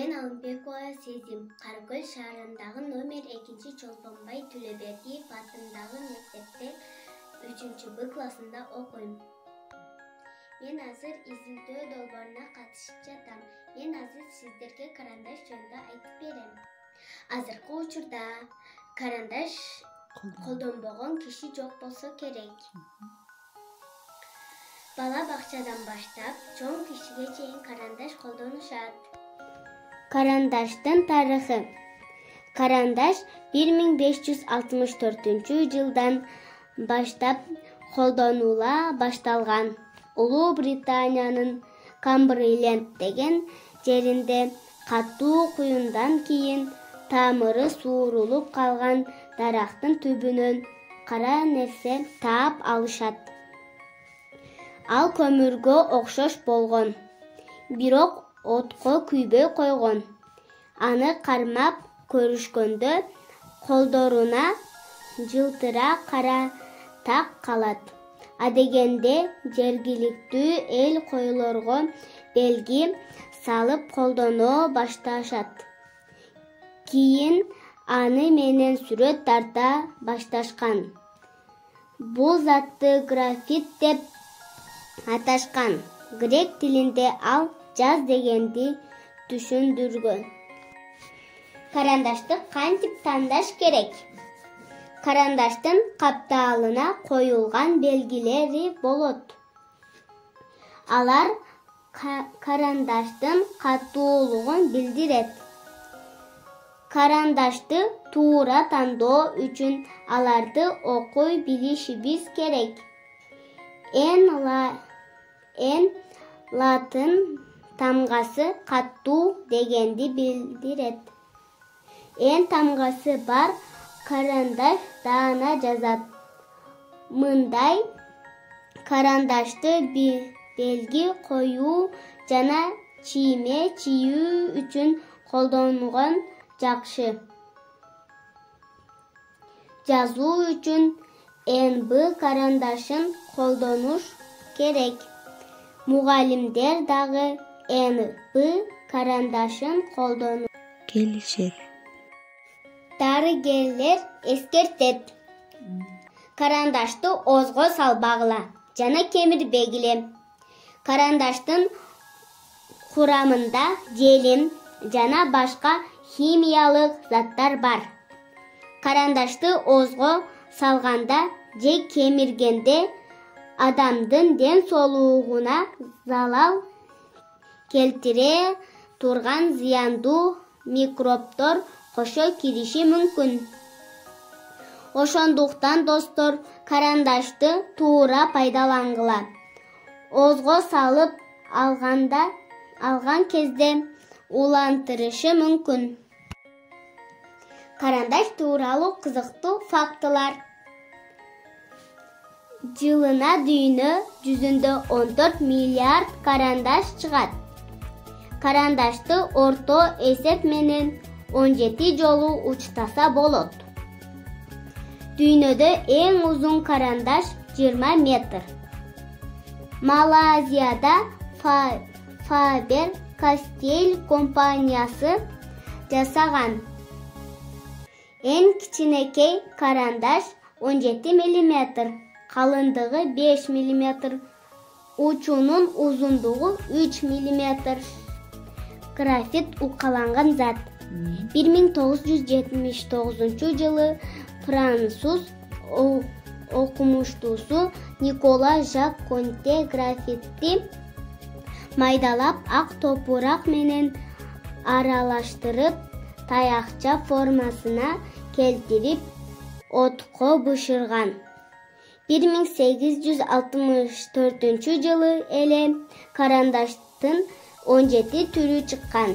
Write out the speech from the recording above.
Мен Алымбекова Сезим, Каракөл шаарындагы номер 2 Чолпонбай Төлөбердиев атындагы мектепте 3-Б классында окуйм. Мен азыр изилдөө долбооруна катышып жатам. Мен азыр сиздерге карандаш жөнүндө айтып берем. Азыркы учурда карандаш колдонбогон киши жок болсо керек. Бала бакчадан баштап чоң кишиге чейин карандаш колдонушат. Карандаштын тарыхы. Карандаш 1564-жылдан баштап колдонула башталган. Улуу Британиянын Камберленд деген жеринде катуу куюндан кийин тамыры суурулуп калган дарактын түбүнөн кара нерсе таап алышат. Ал көмүргө окшош болгон, бирок отко күйбөй койгон. Аны кармап көрүшкөндө колдоруна жылтыраа кара так калат. Адегенде жергиликтүү эл койлорго белги салып колдоно башташат. Кийин аны менен сүрөт тарта башташкан. Бул затты графит деп аташкан. Грек тилинде ал жаз дегенди түшүндүргөн. Карандашты кантип тандаш керек? Карандаштын капталына коюлган белгилери болот. Алар карандаштын катуулугун билдирет. Карандашты туура тандоо үчүн аларды окуй билишибиз керек. Латын тамгасы катуу дегенди билдирет. Тамгасы бар карандаш даана жазат. Мындай карандашты белги коюу жана чийме чийүү үчүн колдонгон жакшы. Жазуу үчүн НБ карандашын колдонуш керек. Мугалимдер дагы НБ карандашын колдонуп келишет. Дарыгерлер эскертет. Карандашты озго салбагыла жана кемирбегиле. Карандаштын курамында желим жана башка химиялык заттар бар. Карандашты озго салганда же кемиргенде адамдын ден соолугуна залал келтире турган зыяндуу микробдор кошо кириши мүмкүн. Ошондуктан достор, карандашты туура пайдалангыла. Озго салып алган кезде улантырышы мүмкүн. Карандаш тууралуу кызыктуу фактылар. Жылына дүйнө жүзүндө 14 миллиард карандаш чыгат. Карандашты орто эсеп менен 17 жолу учтаса болот. Дүйнөдө эң узун карандаш 20 метр. Малайзияда Faber-Castell компаниясы жасаган. Эң кичинекей карандаш 17 мм, калындыгы 5 мм, учунун узундугу 3 мм. Графит укаланган зат. 1979-жылы француз окумуштуусу Никола Жак Конте графитти майдалап ак топурак менен аралаштырып таякча формасына келтирип отко бышырган. 1864-жылы эле карандаштын 17 түрү чыккан.